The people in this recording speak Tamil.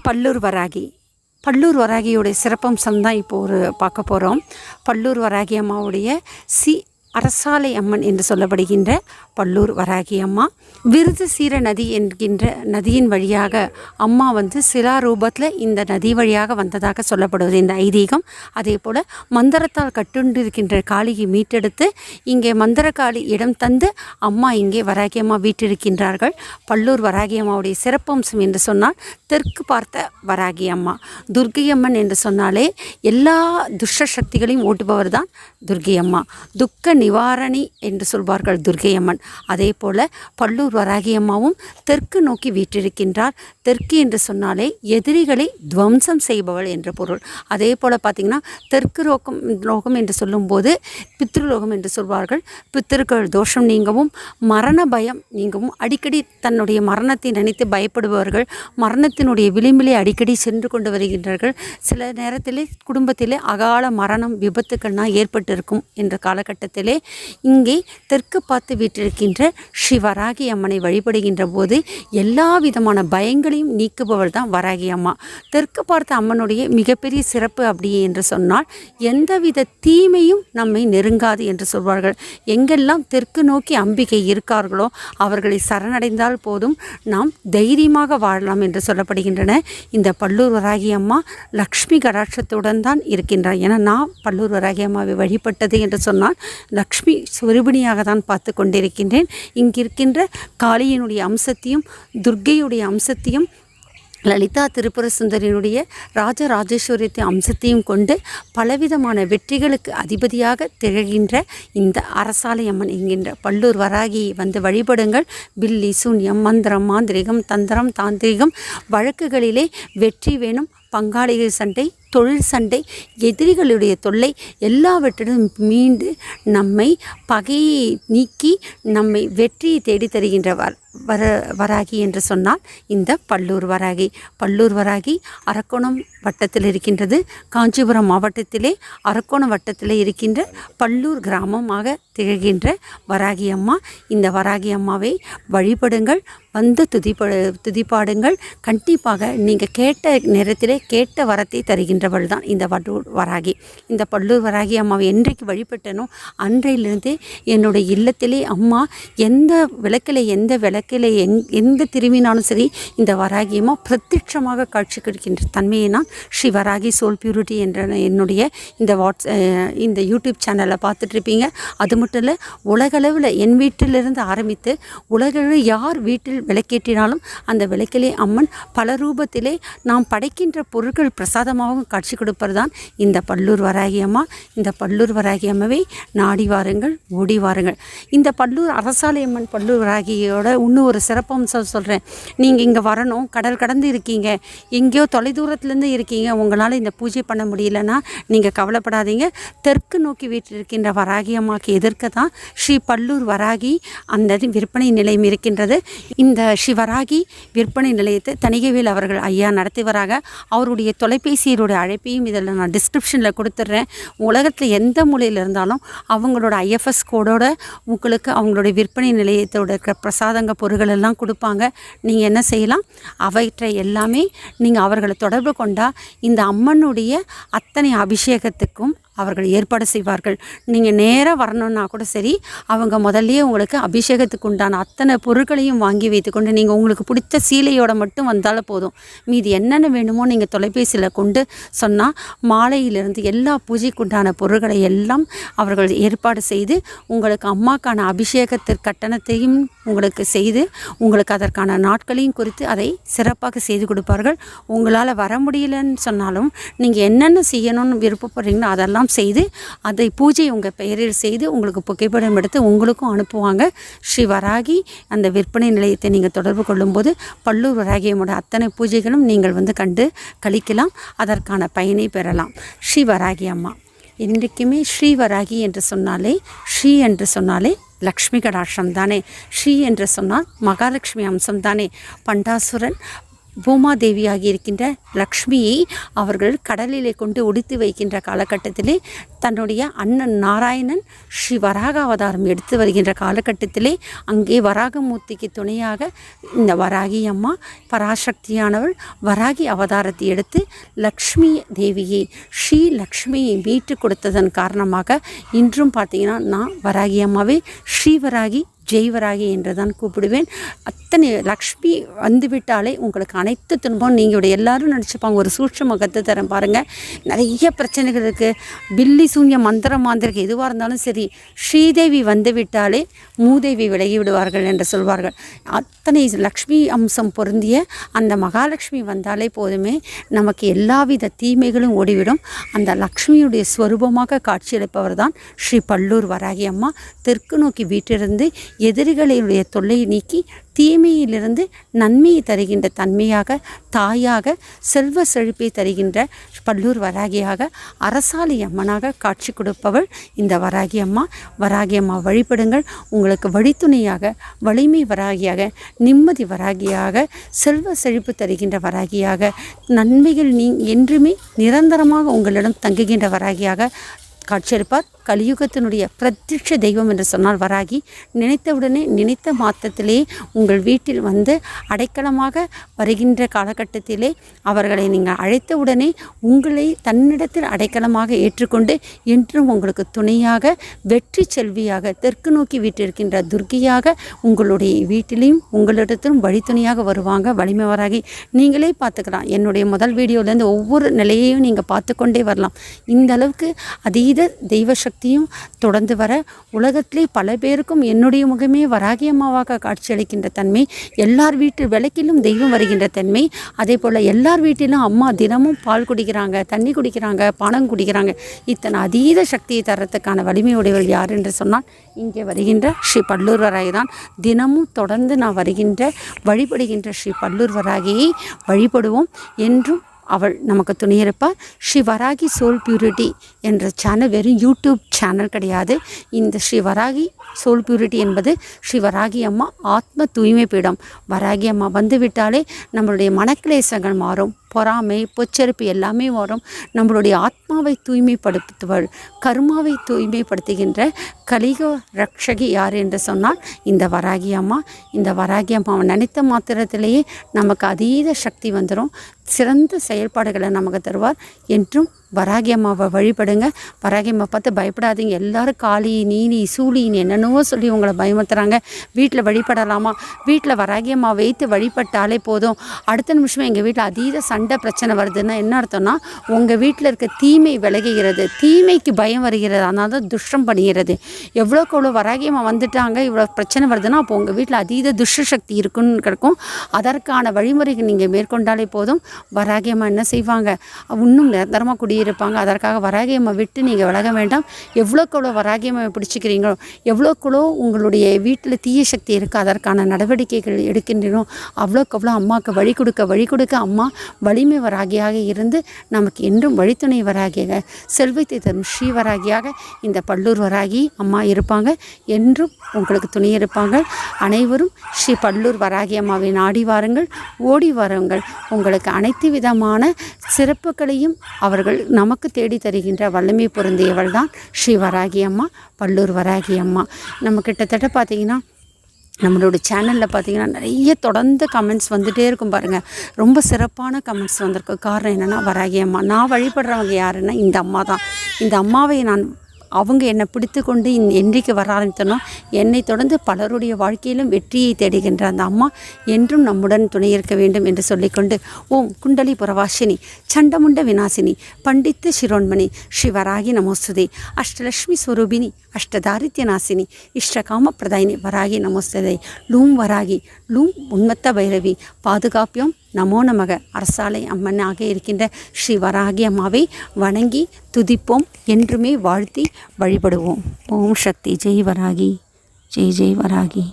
பல்லூர் வராகி. பல்லூர் வராகியோடைய சிறப்பம்சம் தான் இப்போ பார்க்க போகிறோம். பல்லூர் வராகி அம்மாவுடைய அரசாலை அம்மன் என்று சொல்லப்படுகின்ற பல்லூர் வராகி அம்மா விருதுசீர நதி என்கின்ற நதியின் வழியாக அம்மா சிலாரூபத்தில் இந்த நதி வழியாக வந்ததாக சொல்லப்படுவது இந்த ஐதீகம். அதே போல் மந்திரத்தால் கட்டுண்டிருக்கின்ற காளியை மீட்டெடுத்து இங்கே மந்திரகாளி இடம் தந்து அம்மா இங்கே வராகி அம்மா வீட்டிருக்கின்றார்கள். பல்லூர் வராகி அம்மாவுடைய சிறப்பம்சம் என்று சொன்னால் தெற்கு பார்த்த வராகி அம்மா. துர்க்கை அம்மன் என்று சொன்னாலே எல்லா துஷ்ட சக்திகளையும் ஓட்டுபவர் தான் துர்க்கை அம்மா. துக்க நிவாரணி என்று சொல்வார்கள் துர்க்கை அம்மன். அதே போல் பல்லூர் வராகி அம்மாவும் தெற்கு நோக்கி வீற்றிருக்கின்றார். தெற்கு என்று சொன்னாலே எதிரிகளை துவம்சம் செய்பவள் என்ற பொருள். அதே போல் பார்த்திங்கன்னா தெற்கு லோகம் என்று சொல்லும்போது பித்ருலோகம் என்று சொல்வார்கள். பித்திருக்கள் தோஷம் நீங்கவும் மரண பயம் நீங்கவும் அடிக்கடி தன்னுடைய மரணத்தை நினைத்து பயப்படுபவர்கள், மரணத்தினுடைய விளிம்பிலே அடிக்கடி சென்று கொண்டு வருகின்றார்கள். சில நேரத்திலே குடும்பத்திலே அகால மரணம் விபத்துக்கள்னால் ஏற்பட்டிருக்கும் என்ற காலகட்டத்திலே இங்கே தெற்கு பார்த்து வீட்டிருக்கின்ற ஸ்ரீ வராகி அம்மனை வழிபடுகின்ற போது எல்லா விதமான பயங்களையும் நீக்குபவள் தான் வராகி அம்மா. தெற்கு பார்த்த அம்மனுடைய மிகப்பெரிய சிறப்பு அப்படி என்று சொன்னால் எந்தவித தீமையும் நம்மை நெருங்காது என்று சொல்வார்கள். எங்கெல்லாம் தெற்கு நோக்கி அம்பிகை இருக்கார்களோ அவர்களை சரணடைந்தால் போதும் நாம் தைரியமாக வாழலாம் என்று சொல்லப்படுகின்றன. இந்த பல்லூர் வராகி அம்மா லக்ஷ்மி கடாட்சத்துடன் தான் இருக்கின்றார். ஏன்னா நான் பல்லூர் வராகி அம்மாவை வழிபட்டது என்று சொன்னால் லக்ஷ்மி சுரூபிணியாக தான் பார்த்து கொண்டிருக்கின்றேன். இங்கிருக்கின்ற காளியினுடைய அம்சத்தையும் துர்க்கையுடைய அம்சத்தையும் லலிதா திரிபுர சுந்தரியினுடைய ராஜராஜேஸ்வரியத்தை அம்சத்தையும் கொண்டு பலவிதமான வெற்றிகளுக்கு அதிபதியாக திகழ்கின்ற இந்த அரசாலை அம்மன் என்கின்ற பல்லூர் வராகி வழிபடுங்கள். பில்லி சூன்யம் மந்திரம் மாந்திரிகம் தந்திரம் தாந்திரிகம் வழக்குகளிலே வெற்றி வேணும். பங்காளிகள் சண்டை, தொழில் சண்டை, எதிரிகளுடைய தொல்லை எல்லாவற்றிலும் மீண்டு நம்மை பகையை நீக்கி நம்மை வெற்றியை தேடி தருகின்ற வராகி என்று சொன்னால் இந்த பல்லூர் வராகி. பல்லூர் வராகி அரக்கோணம் வட்டத்தில் இருக்கின்றது. காஞ்சிபுரம் மாவட்டத்திலே அரக்கோணம் வட்டத்திலே இருக்கின்ற பல்லூர் கிராமமாக திகழ்கின்ற வராகி அம்மா. இந்த வராகி அம்மாவை வழிபடுங்கள், துதிப்பாடுங்கள். கண்டிப்பாக நீங்கள் கேட்ட நேரத்திலே கேட்ட வரத்தை தருகின்றவள் தான் இந்த பல்லூர் வராகி. இந்த பல்லூர் வராகி அம்மாவை என்றைக்கு வழிபட்டனோ அன்றையிலிருந்து என்னுடைய இல்லத்திலே அம்மா எந்த எந்த திரும்பினாலும் சரி இந்த வராகி அம்மா பிரத்யட்சமாக காட்சி கொடுக்கின்ற தன்மையை நான் ஸ்ரீ வராகி சோல் பியூரிட்டி என்ற என்னுடைய இந்த யூடியூப் சேனலை பார்த்துட்ருப்பீங்க. அது மட்டும் இல்லை, உலகளவில் என் வீட்டிலிருந்து ஆரம்பித்து உலகளவில் யார் வீட்டில் விளக்கேற்றினாலும் அந்த விளக்கிலே அம்மன் பல ரூபத்திலே நாம் படைக்கின்ற பொருட்கள் பிரசாதமாகவும் காட்சி கொடுப்பது தான் இந்த பல்லூர் வராகி அம்மா. இந்த பல்லூர் வராகி அம்மாவை நாடி வாருங்கள், ஓடி வாருங்கள். இந்த பல்லூர் அரசாலை அம்மன் பல்லூர் வராகியோட இன்னும் ஒரு சிறப்பம்சம் சொல்கிறேன். நீங்கள் இங்கே வரணும், கடல் கடந்து இருக்கீங்க, எங்கேயோ தொலைதூரத்துலேருந்து இருக்கீங்க, உங்களால் இந்த பூஜை பண்ண முடியலன்னா நீங்கள் கவலைப்படாதீங்க. தெற்கு நோக்கி வீட்டிருக்கின்ற வராகி அம்மாவுக்கு எதிர்க்க தான் ஸ்ரீ பல்லூர் வராகி அந்த விற்பனை நிலையம் இருக்கின்றது. இந்த ஸ்ரீ வராகி விற்பனை நிலையத்தை தணிகைவேல் அவர்கள் ஐயா நடத்துவராக. அவருடைய தொலைபேசியோட அழைப்பையும் இதில் நான் டிஸ்கிரிப்ஷனில் கொடுத்துட்றேன். உலகத்தில் எந்த மூலையில் இருந்தாலும் அவங்களோட ஐஎஃப்எஸ் கோடோட உங்களுக்கு அவங்களுடைய விற்பனை நிலையத்தோட இருக்கிற பிரசாதங்க பொருட்கள் எல்லாம் கொடுப்பாங்க. நீங்கள் என்ன செய்யலாம், அவற்றை எல்லாமே நீங்கள் அவர்களை தொடர்பு கொண்டால் இந்த அம்மனுடைய அத்தனை அபிஷேகத்துக்கும் அவர்கள் ஏற்பாடு செய்வார்கள். நீங்கள் நேராக வரணுன்னா கூட சரி, அவங்க முதல்லையே உங்களுக்கு அபிஷேகத்துக்கு உண்டான அத்தனை பொருட்களையும் வாங்கி வைத்துக்கொண்டு நீங்கள் உங்களுக்கு பிடிச்ச சீலையோடு மட்டும் வந்தாலும் போதும். மீதி என்னென்ன வேணுமோ நீங்கள் தொலைபேசியில் கொண்டு சொன்னால் மாலையிலிருந்து எல்லா பூஜைக்குண்டான பொருட்களை எல்லாம் அவர்கள் ஏற்பாடு செய்து உங்களுக்கு அம்மாக்கான அபிஷேகத்திற்கு கட்டணத்தையும் உங்களுக்கு செய்து உங்களுக்கு அதற்கான நாட்களையும் குறித்து அதை சிறப்பாக செய்து கொடுப்பார்கள். உங்களால் வர முடியலன்னு சொன்னாலும் நீங்கள் என்னென்ன செய்யணும்னு விருப்பப்படுறீங்களோ அதெல்லாம் செய்து அதை பூஜை உங்கள் பெயரில் செய்து உங்களுக்கு புகைப்படம் எடுத்து உங்களுக்கும் அனுப்புவாங்க. ஸ்ரீ வராகி அந்த விற்பனை நிலையத்தை நீங்கள் தொடர்பு கொள்ளும்போது பல்லூர் வராகியோட அத்தனை பூஜைகளும் நீங்கள் கண்டு கழிக்கலாம், அதற்கான பயனை பெறலாம். ஸ்ரீ வராகி அம்மா என்றைக்குமே ஸ்ரீ வராகி என்று சொன்னாலே லக்ஷ்மி கடாட்சம் தானே. ஸ்ரீ என்று சொன்னால் மகாலட்சுமி அம்சம் தானே. பண்டாசுரன் பூமாதேவியாகி இருக்கின்ற லக்ஷ்மியை அவர்கள் கடலிலே கொண்டு உடுத்தி வைக்கின்ற காலகட்டத்திலே தன்னுடைய அண்ணன் நாராயணன் ஸ்ரீ வராக அவதாரம் எடுத்து வருகின்ற காலகட்டத்திலே அங்கே வராகமூர்த்திக்கு துணையாக இந்த வராகி அம்மா பராசக்தியானவள் வராகி அவதாரத்தை எடுத்து லக்ஷ்மி தேவியை ஸ்ரீ லக்ஷ்மியை மீட்டு கொடுத்ததன் காரணமாக இன்றும் பார்த்திங்கன்னா நான் வராகி அம்மாவை ஸ்ரீவராகி ஜெய்வராகி என்று தான் கூப்பிடுவேன். அத்தனை லக்ஷ்மி வந்துவிட்டாலே உங்களுக்கு அனைத்து துன்பம் நீங்களோட எல்லாரும் நினச்சிப்பாங்க. ஒரு சூட்சம கற்று தரேன் பாருங்கள். நிறைய பிரச்சனைகள் இருக்குது. பில்லி சூன்ய மந்திர மாந்திரிகம் எதுவாக இருந்தாலும் சரி, ஸ்ரீதேவி வந்துவிட்டாலே மூதேவி விலகி விடுவார்கள் என்று சொல்வார்கள். அத்தனை லக்ஷ்மி அம்சம் பொருந்திய அந்த மகாலட்சுமி வந்தாலே போதுமே நமக்கு எல்லாவித தீமைகளும் ஓடிவிடும். அந்த லக்ஷ்மியுடைய ஸ்வரூபமாக காட்சியளிப்பவர் தான் ஸ்ரீ பல்லூர் வராகி அம்மா. தெற்கு நோக்கி வீட்டிலிருந்து எதிரிகளுடைய தொல்லையை நீக்கி தீமையிலிருந்து நன்மையை தருகின்ற தன்மையாக, தாயாக, செல்வ செழிப்பை தருகின்ற பல்லூர் வராகியாக, அரசாலை அம்மனாக காட்சி கொடுப்பவள் இந்த வராகி அம்மா. வராகி அம்மா வழிபடுங்கள். உங்களுக்கு வழித்துணையாக, வலிமை வராகியாக, நிம்மதி வராகியாக, செல்வ செழிப்பு தருகின்ற வராகியாக, நன்மைகள் என்றுமே நிரந்தரமாக உங்களிடம் தங்குகின்ற வராகியாக காட்சியளிப்பார். கலியுகத்தினுடைய பிரத்யட்ச தெய்வம் என்று சொன்னால் வராகி. நினைத்தவுடனே நினைத்த மாத்திரத்திலே உங்கள் வீட்டில் வந்து அடைக்கலமாக வருகின்ற காலகட்டத்திலே அவர்களை நீங்கள் அழைத்தவுடனே உங்களை தன்னிடத்தில் அடைக்கலமாக ஏற்றுக்கொண்டு என்றும் உங்களுக்கு துணையாக, வெற்றி செல்வியாக, தெற்கு நோக்கி வீட்டிருக்கின்ற துர்க்கையாக உங்களுடைய வீட்டிலையும் உங்களிடத்திலும் வழித்துணையாக வருவாங்க வலிமை வராகி. நீங்களே பார்த்துக்கலாம். என்னுடைய முதல் வீடியோலேருந்து ஒவ்வொரு நிலையையும் நீங்கள் பார்த்து கொண்டே வரலாம். இந்த அளவுக்கு அதீத தெய்வ சக்தியும் தொடர்ந்து வர உலகத்திலே பல பேருக்கும் என்னுடைய முகமே வராகி அம்மாவாக காட்சியளிக்கின்ற தன்மை, எல்லார் வீட்டு விளக்கிலும் தெய்வம் வருகின்ற தன்மை, அதே போல் எல்லார் வீட்டிலும் அம்மா தினமும் பால் குடிக்கிறாங்க, தண்ணி குடிக்கிறாங்க, பானம் குடிக்கிறாங்க. இத்தனை அதீத சக்தியை தரத்துக்கான வலிமை உடையவள் யார் என்று சொன்னால் இங்கே வருகின்ற ஸ்ரீ பல்லூர் வராகி தான். தினமும் தொடர்ந்து நான் வருகின்ற வழிபடுகின்ற ஸ்ரீ பல்லூர் வராகியை வழிபடுவோம். என்றும் அவள் நமக்கு துணையிருப்பார். ஸ்ரீ வராகி சோல் பியூரிட்டி என்ற சேனல் வெறும் யூடியூப் சேனல் கிடையாது. இந்த ஸ்ரீ வராகி சோல் பியூரிட்டி என்பது ஸ்ரீ வராகி அம்மா ஆத்ம தூய்மை பீடம். வராகி அம்மா வந்துவிட்டாலே நம்மளுடைய மனக்கிளேசங்கள் மாறும், பொறாமை, பொச்சரிப்பு எல்லாமே வரும். நம்மளுடைய ஆத்மாவை தூய்மைப்படுத்துவள், கர்மாவை தூய்மைப்படுத்துகின்ற கலிக ரக்ஷகி யார் என்று சொன்னால் இந்த வராகி அம்மா. இந்த வராகி அம்மாவை நினைத்த மாத்திரத்திலேயே நமக்கு அதீத சக்தி வந்துடும். சிறந்த செயல்பாடுகளை நமக்கு தருவார். என்றும் வராகி அம்மாவை வழிபடுங்க. வராகி அம்மா பார்த்து பயப்படாதீங்க. எல்லோரும் காளி, நீனி, சூழின்னு என்னென்னவோ சொல்லி உங்களை பயமுறுத்துறாங்க. வீட்டில் வழிபடலாமா? வீட்டில் வராகி அம்மா வைத்து வழிபட்டாலே போதும். அடுத்த நிமிஷமே எங்கள் வீட்டில் அதீத சண்டை பிரச்சனை வருதுன்னா என்ன அர்த்தம்னா உங்கள் வீட்டில் இருக்க தீமை விலகுகிறது, தீமைக்கு பயம் வருகிறது, அதனால தான் துஷ்டம் பண்ணுகிறது. எவ்வளோக்கு எவ்வளோ வராகி அம்மா வந்துட்டாங்க, இவ்வளோ பிரச்சனை வருதுன்னா அப்போ உங்கள் வீட்டில் அதீத துஷ்ட சக்தி இருக்குன்னு கிடைக்கும். அதற்கான வழிமுறைகள் நீங்கள் மேற்கொண்டாலே போதும். வராகி அம்மா என்ன செய்வாங்க? இன்னும் நிரந்தரமாக குடியிருப்பாங்க. அதற்காக வராகி அம்மா விட்டு நீங்கள் விலக வேண்டாம். எவ்வளோக்கு எவ்வளோ வராகி அம்மாவை பிடிச்சிக்கிறீங்களோ, எவ்வளோக்குள்ளோ உங்களுடைய வீட்டில் தீய சக்தி இருக்குது, அதற்கான நடவடிக்கைகள் எடுக்கின்றனோ அவ்வளோக்கு அவ்வளோ அம்மாவுக்கு வழி கொடுக்க அம்மா வலிமை வராகியாக இருந்து நமக்கு என்றும் வழித்துணை வராகியாக, செல்வத்தை தரும் ஸ்ரீ வராகியாக இந்த பல்லூர் வராகி அம்மா இருப்பாங்க. என்றும் உங்களுக்கு துணை இருப்பாங்க. அனைவரும் ஸ்ரீ பல்லூர் வராகி அம்மாவை நாடி வாருங்கள், ஓடி வாருங்கள். உங்களுக்கு அனைத்து விதமான சிறப்புகளையும் அவர்கள் நமக்கு தேடி தருகின்ற வல்லமை பொருந்தியவள் தான் ஸ்ரீ வராகி அம்மா, பல்லூர் வராகி அம்மா. நம்ம கிட்டத்தட்ட பார்த்திங்கன்னா நம்மளோட சேனலில் பார்த்திங்கன்னா நிறைய தொடர்ந்து கமெண்ட்ஸ் வந்துகிட்டே இருக்கும் பாருங்கள். ரொம்ப சிறப்பான கமெண்ட்ஸ் வந்திருக்கு. காரணம் என்னென்னா வராகி அம்மா. நான் வழிபடுறவங்க யாருன்னா இந்த அம்மா தான். இந்த அம்மாவை நான் அவங்க என்னை பிடித்து கொண்டு என்றைக்கு வர ஆரம்பித்தனோ என்னை தொடர்ந்து பலருடைய வாழ்க்கையிலும் வெற்றியை தேடுகின்ற அந்த அம்மா என்றும் நம்முடன் துணை இருக்க வேண்டும் என்று சொல்லிக்கொண்டு ஓம் குண்டலி புரவாசினி சண்டமுண்ட விநாசினி பண்டித்த சிரோன்மணி ஸ்ரீ வராகி நமோஸ்துதே அஷ்டலக்ஷ்மி ஸ்வரூபினி அஷ்டதாரித்ய நாசினி இஷ்டகாம பிரதாயினி வராகி நமோஸ்துதே லூம் வராகி லூம் உன்மத்த பைரவி பாதுகாப்பியம் நமோ நமக. அரசாலை அம்மனாக இருக்கின்ற ஸ்ரீ வராகி அம்மாவை வணங்கி துதிப்போம், என்றுமே வாழ்த்தி வழிபடுவோம். ஓம் சக்தி. ஜெய் வராகி, ஜெய் ஜெய் வராகி.